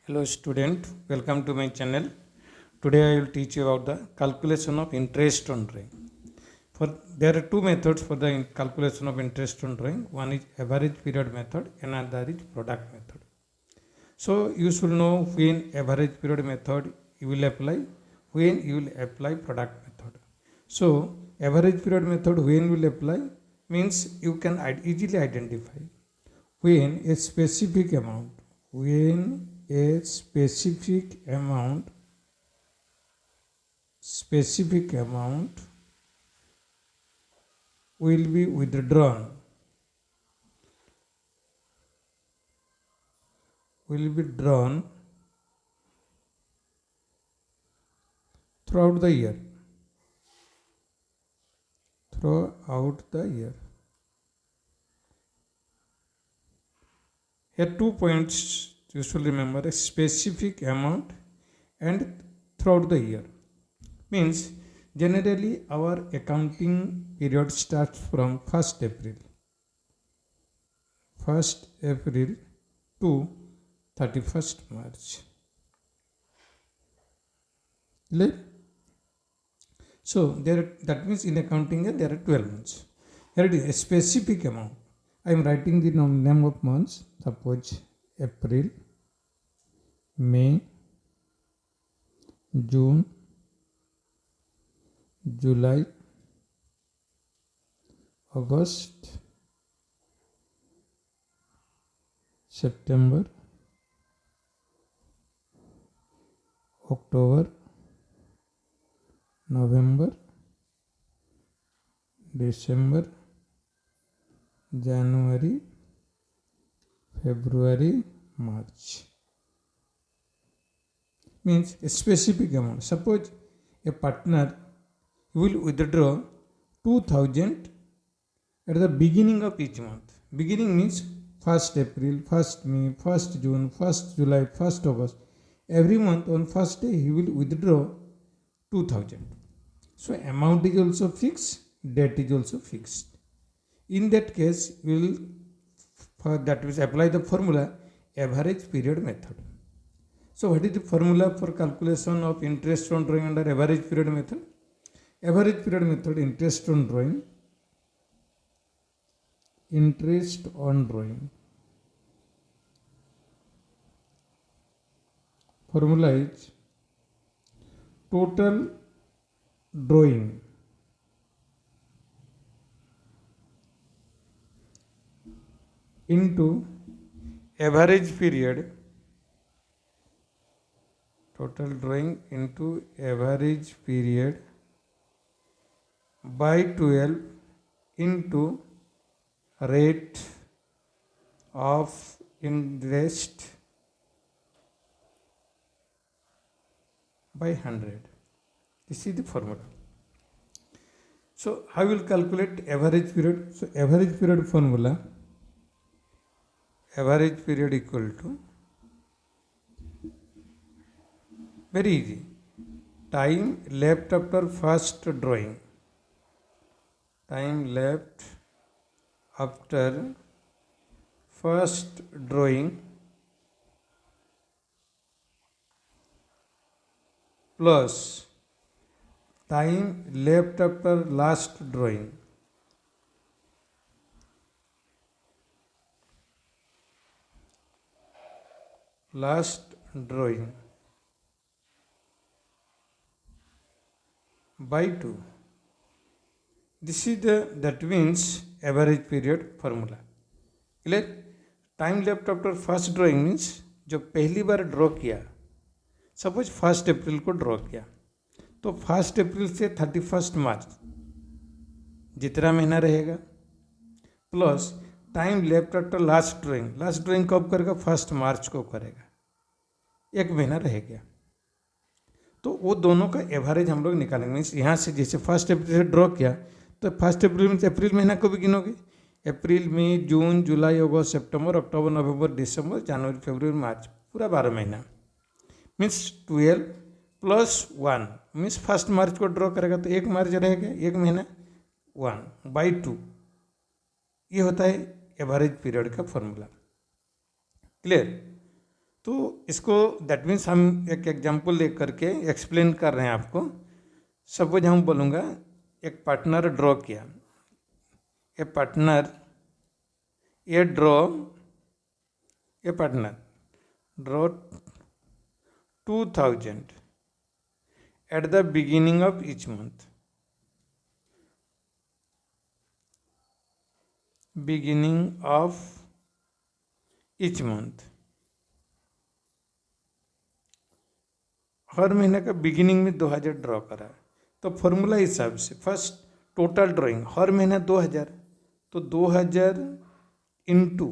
Hello student, welcome to my channel. Today I will teach you about the calculation of interest on drawing. There are two methods for the calculation of interest on drawing. One is average period method, another is product method. So you should know when average period method you will apply, when you will apply product method. So average period method when you will apply means you can easily identify when a specific amount, when a specific amount will be drawn throughout the year. Here 2 points you should remember: a specific amount and throughout the year. Means generally our accounting period starts from 1st April to 31st March. Clear? So that means in accounting year there are 12 months. Here it is a specific amount. I am writing the name of months. Suppose April, May, June, July, August, September, October, November, December, January, February, March. Means a specific amount. Suppose a partner will withdraw 2000 at the beginning of each month. Beginning means 1st April, 1st May, 1st June, 1st July, 1st August. Every month on 1st day he will withdraw 2000. So amount is also fixed, date is also fixed. In that case we will apply the formula average period method. So what is the formula for calculation of interest on drawing under average period method? Average period method, interest on drawing. Formula is total drawing into average period. Total drawing into average period by 12 into rate of interest by 100. This is the formula. So how will calculate average period? So average period formula, average period equal to, very easy, time left after first drawing. Time left after first drawing plus time left after last drawing. Last drawing by 2. This is that means average period formula. Clear? Time left after first drawing means जो पहली बार draw किया, suppose 1st अप्रैल को draw किया, तो 1st अप्रैल से 31st मार्च जितना महीना रहेगा plus time left after last drawing. Last drawing कब करेगा? 1st मार्च को करेगा, एक महीना रह गया. तो वो दोनों का एवरेज हम लोग निकालेंगे. मीन्स यहाँ से जैसे 1st अप्रैल से ड्रॉ किया तो 1st अप्रैल मीन्स अप्रैल महीना को भी गिनोगे. अप्रैल, मई, जून, जुलाई, अगस्त, सितंबर, अक्टूबर, नवंबर, दिसंबर, जनवरी, फरवरी, मार्च, पूरा 12 महीना. मीन्स 12 प्लस 1 मीन्स 1st मार्च को ड्रॉ करेगा तो 1 मार्च रहेगा, एक महीना, 1/2. ये होता है एवरेज पीरियड का फॉर्मूला. क्लियर? तो इसको दैट मीन्स हम एक एग्जांपल ले करके एक्सप्लेन कर रहे हैं आपको। सपोज हम बोलूँगा एक पार्टनर ड्रॉ किया, a partner draw 2000 at the beginning of each month, हर महीने का बिगिनिंग में 2000 ड्रॉ करा। तो फॉर्मूला हिसाब से फर्स्ट टोटल ड्राइंग हर महीने 2000, तो 2000 इंटू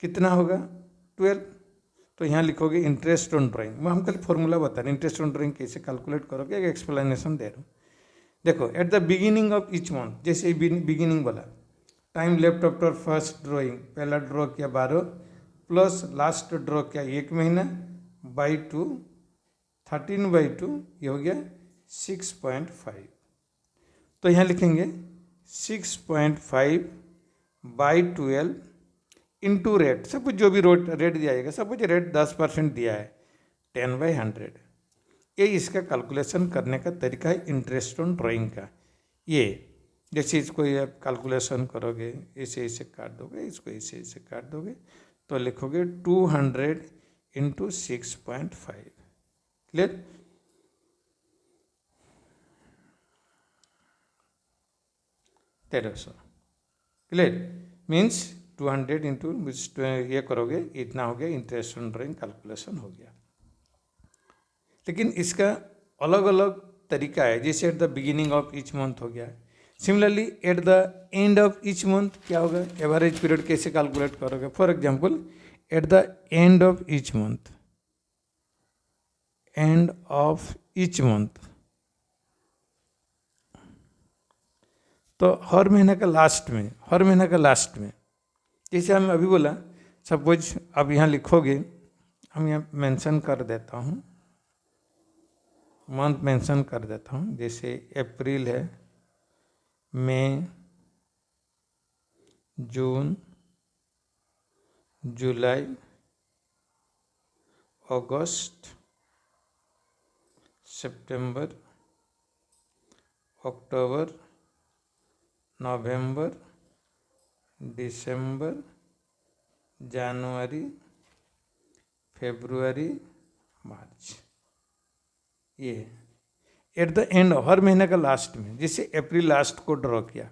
कितना होगा 12। तो यहाँ लिखोगे इंटरेस्ट ऑन ड्राइंग। मैं हम कल फॉर्मूला बता रहे हैं, इंटरेस्ट ऑन ड्राइंग कैसे कैलकुलेट करोगे, एक एक्सप्लेनेशन दे रहा हूँ। देखो at the beginning of each month, जैसे बिगिनिंग वाला time left after first drawing, पहला ड्रॉ किया 12 प्लस लास्ट ड्रॉ किया 1 महीना बाई 2, 13/2 ये हो गया 6.5। तो यहाँ लिखेंगे 6.5/12 इंटू रेट। सब कुछ जो भी रेट दिया जाएगा, सब कुछ रेट 10% दिया है 10/100। ये इसका कैलकुलेशन करने का तरीका है इंटरेस्ट ऑन ड्राइंग का। ये जैसे इसको आप कैलकुलेशन करोगे, ऐसे ऐसे काट दोगे, इसको ऐसे ऐसे काट दोगे, तो लिखोगे 200 into 6.5। Clear? Clear means 200 into ये करोगे इतना हो गया, इंटरेस्ट ऑन ड्राइंग कैलकुलेशन हो गया। लेकिन इसका अलग अलग तरीका है, जैसे eight the beginning of each month हो गया। Similarly at the end of each month क्या होगा, एवरेज पीरियड कैसे कैलकुलेट करोगे। For example eight the end of each month, तो हर महीने का लास्ट में, जैसे हम अभी बोला, सपोज अब यहाँ लिखोगे, हम यहाँ मेंशन कर देता हूँ, मंथ मेंशन कर देता हूँ, जैसे अप्रैल है, मई, जून, जुलाई, अगस्त, सितंबर, अक्टूबर, नवंबर, दिसंबर, जनवरी, फरवरी, मार्च। ये एट द एंड हर महीने का लास्ट में, जैसे अप्रैल लास्ट को ड्रॉ किया,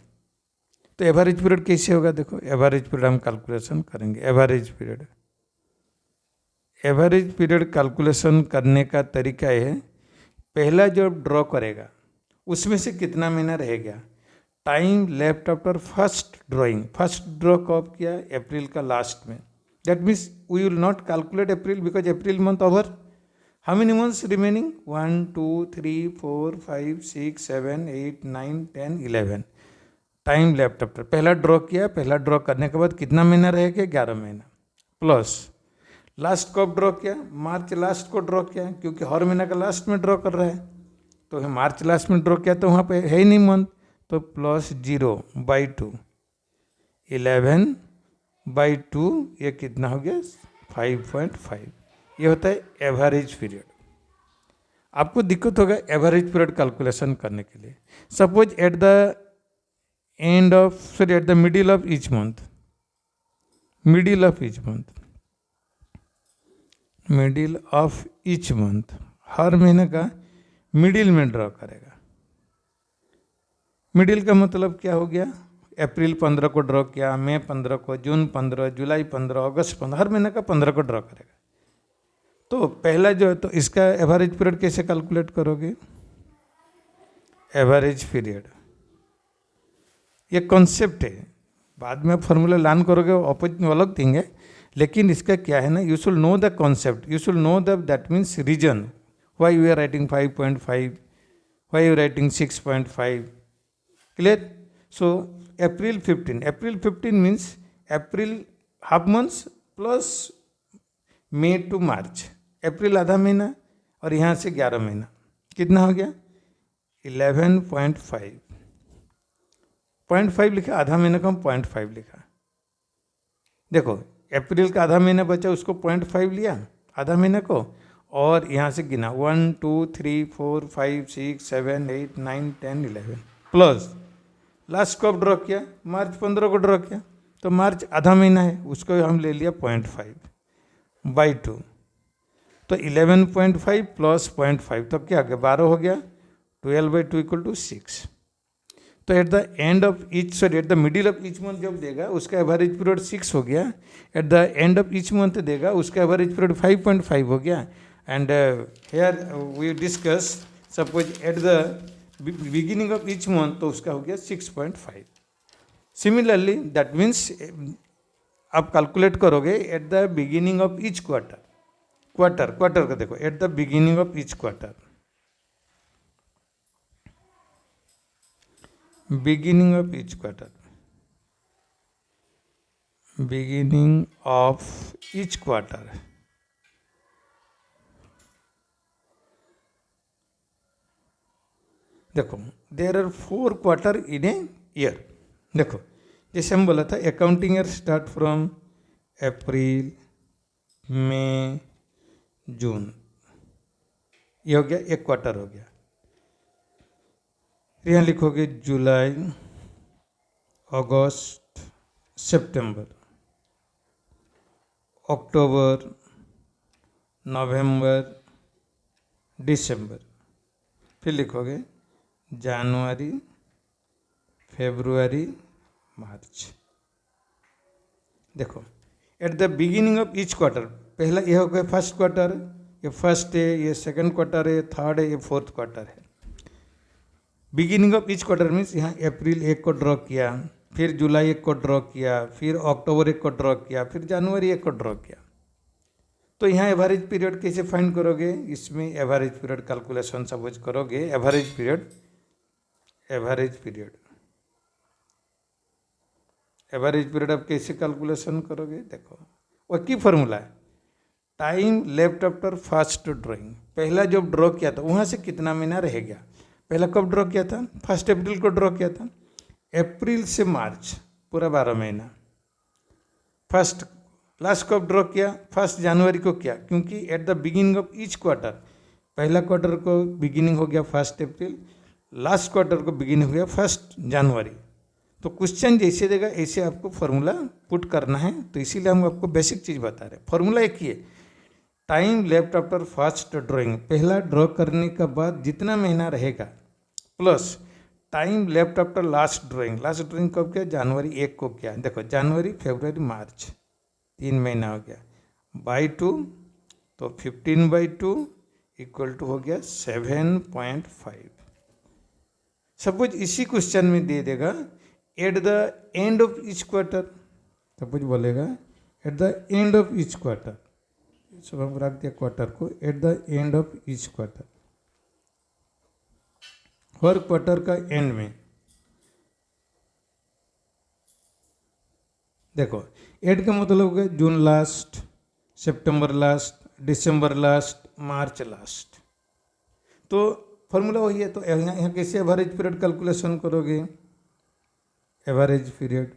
तो एवरेज पीरियड कैसे होगा। देखो एवरेज पीरियड हम कैलकुलेशन करेंगे। एवरेज पीरियड कैलकुलेशन करने का तरीका है, पहला जो ड्रॉ करेगा उसमें से कितना महीना रह गया, time left after first draw कब किया, अप्रैल का लास्ट में। That means we will not calculate April because April month over. How many months remaining, 1 2 3 4 5 6 7 8 9 10 11। Time left after पहला ड्रॉ किया, पहला ड्रॉ करने के बाद कितना महीना रह गया, 11 महीना, प्लस लास्ट कब ड्रॉ किया, मार्च लास्ट को ड्रॉ किया, क्योंकि हर महीने का लास्ट में ड्रॉ कर रहा है, तो मार्च लास्ट में ड्रॉ किया तो वहाँ पे है ही नहीं मंथ, तो प्लस 0/2, 11/2 ये कितना हो गया 5.5। ये होता है एवरेज पीरियड। आपको दिक्कत होगा एवरेज पीरियड कैलकुलेशन करने के लिए। Suppose at the middle of each month, हर महीने का मिडिल में ड्रॉ करेगा। मिडिल का मतलब क्या हो गया, अप्रैल 15 को ड्रॉ किया, मई 15 को, जून 15, जुलाई 15, अगस्त 15, हर महीने का 15 को ड्रॉ करेगा। तो पहला जो है, तो इसका एवरेज पीरियड कैसे कैलकुलेट करोगे, एवरेज पीरियड ये कॉन्सेप्ट है, बाद में फॉर्मूला लर्न करोगे ऑपोजिट अलग थिंग है, लेकिन इसका क्या है ना, you should know the concept, you should know the that means reason why you are writing 5.5, why you writing 6.5। Clear? So April 15 means April half months plus May to March, अप्रैल आधा महीना और यहाँ से 11 महीना, कितना हो गया 11.5। 0.5 लिखा, आधा महीने का हम 0.5 लिखा। देखो अप्रैल का आधा महीना बचा, उसको 0.5 लिया आधा महीने को, और यहाँ से गिना 1 2 3 4 5 6 7 8 9 10 11 प्लस लास्ट कब ड्रॉ किया, मार्च 15 को ड्रॉ किया, तो मार्च आधा महीना है, उसको हम ले लिया 0.5/2, तो 11.5 प्लस 0.5 तो क्या आ गया 12 हो गया, 12/2 इक्वल टू 6। तो at the end of each at the middle of each month जब देगा उसका एवरेज पीरियड 6 हो गया, at the end of each month देगा उसका एवरेज पीरियड 5.5 हो गया। And here we discuss suppose at the beginning of each month तो उसका हो गया 6.5। सिमिलरली दैट मीन्स आप कैलकुलेट करोगे at the beginning of each quarter का देखो at the beginning of each quarter, beginning of each quarter, beginning of each quarter, देखो there are 4 quarter in a year. देखो जैसे हम बोला था accounting year start from April May June, ये हो गया एक क्वार्टर हो गया। यहाँ लिखोगे जुलाई अगस्त सितंबर अक्टूबर नवंबर दिसंबर, फिर लिखोगे जनवरी फरवरी मार्च। देखो at the beginning of each quarter, पहला ये हो गया फर्स्ट क्वार्टर, ये फर्स्ट है, ये सेकंड क्वार्टर है, थर्ड है, ये फोर्थ क्वार्टर है। Beginning of each quarter means यहाँ अप्रैल 1 को ड्रॉ किया, फिर जुलाई 1 को ड्रॉ किया, फिर अक्टूबर 1 को ड्रॉ किया, फिर जनवरी 1 को ड्रॉ किया। तो यहाँ एवरेज पीरियड कैसे फाइंड करोगे, इसमें एवरेज पीरियड कैलकुलेशन सपोज करोगे, एवरेज पीरियड आप कैसे कैलकुलेशन करोगे, देखो वो की फॉर्मूला है time left after first drawing. पहला जब ड्रॉ किया था वहाँ से कितना महीना रह गया, पहला कब ड्रॉ किया था 1 अप्रैल को ड्रॉ किया था, अप्रैल से मार्च पूरा 12 महीना। फर्स्ट लास्ट कब ड्रॉ किया 1 जनवरी को किया, क्योंकि eight the beginning of each quarter, पहला क्वार्टर को बिगिनिंग हो गया 1 अप्रैल, लास्ट क्वार्टर को बिगिनिंग हो गया 1 जनवरी। तो क्वेश्चन जैसे देगा ऐसे आपको फॉर्मूला पुट करना है, तो इसीलिए हम आपको बेसिक चीज़ बता रहे हैं। फॉर्मूला एक ही है, time left after first drawing, पहला ड्रॉ करने के बाद जितना महीना रहेगा, plus time left after last drawing कब किया जनवरी 1 को किया, देखो जनवरी फरवरी मार्च 3 महीना हो गया, बाई 2 तो 15/2 इक्वल टू हो गया 7.5। सपोज इसी क्वेश्चन में दे देगा at the end of each quarter, suppose बोलेगा at the end of each quarter, सब हम रख दिया क्वार्टर को, at the end of each quarter, हर क्वार्टर का एंड में देखो एड का मतलब हो गया जून लास्ट, सितंबर लास्ट, दिसंबर लास्ट, मार्च लास्ट। तो फॉर्मूला वही है। तो यहाँ कैसे एवरेज पीरियड कैलकुलेशन करोगे, एवरेज पीरियड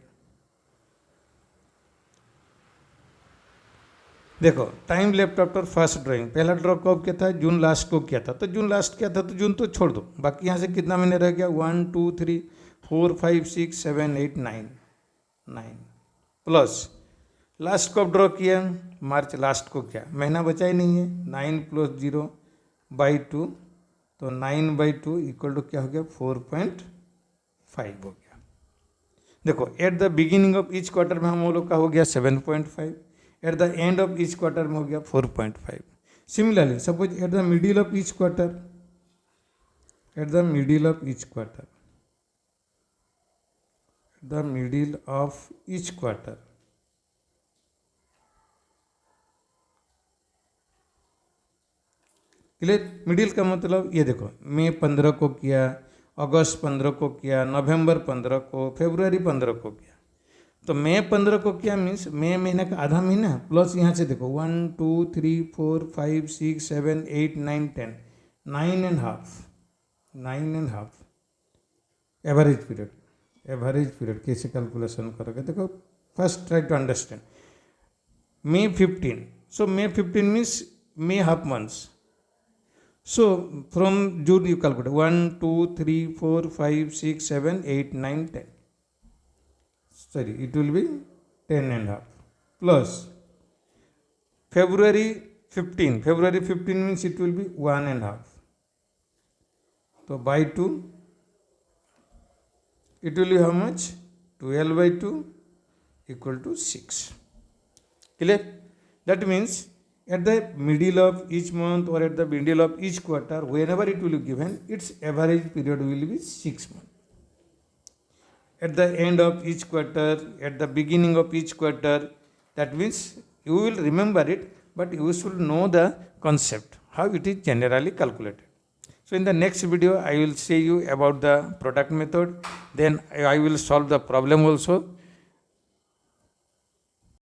देखो time left after first drawing, पहला ड्रॉ कब किया था जून लास्ट को किया था, तो जून लास्ट किया था तो जून तो छोड़ दो, बाकी यहाँ से कितना महीने रह गया 1 2 3 4 5 6 7 8 9 प्लस लास्ट कब ड्रॉ किया मार्च लास्ट को किया, महीना बचा ही नहीं है, 9 + 0/2 तो 9/2 इक्वल टू क्या हो गया 4.5 हो गया। देखो at the beginning of each quarter में हम लोग का हो गया 7.5, eight the end of each quarter में हो गया 4.5। Similarly suppose at the middle of each quarter, eight the middle of each quarter, the middle of each quarter clear. Middle का मतलब ये देखो मई 15 को किया, अगस्त 15 को किया, नवंबर 15 को, फरवरी 15 को किया, तो मई 15 को किया मीन्स मई महीने का आधा महीना प्लस यहाँ से देखो 1 2 3 4 5 6 7 8 9 10 9.5 एवरेज पीरियड कैसे कैलकुलेशन करोगे, देखो first try to understand May 15. So May 15 means May half months. So from June you calculate 1, 2, 3, 4, 5, 6, 7, 8, 9, 10. Sorry, it will be 10 and half. Plus February 15. February 15 means it will be 1 and half. So by 2, it will be how much? 12 by 2 equal to 6. Clear? That means at the middle of each month or at the middle of each quarter, whenever it will be given, its average period will be 6 months. At the end of each quarter, at the beginning of each quarter, that means you will remember it, but you should know the concept, how it is generally calculated. So in the next video, I will say you about the product method. Then I will solve the problem also.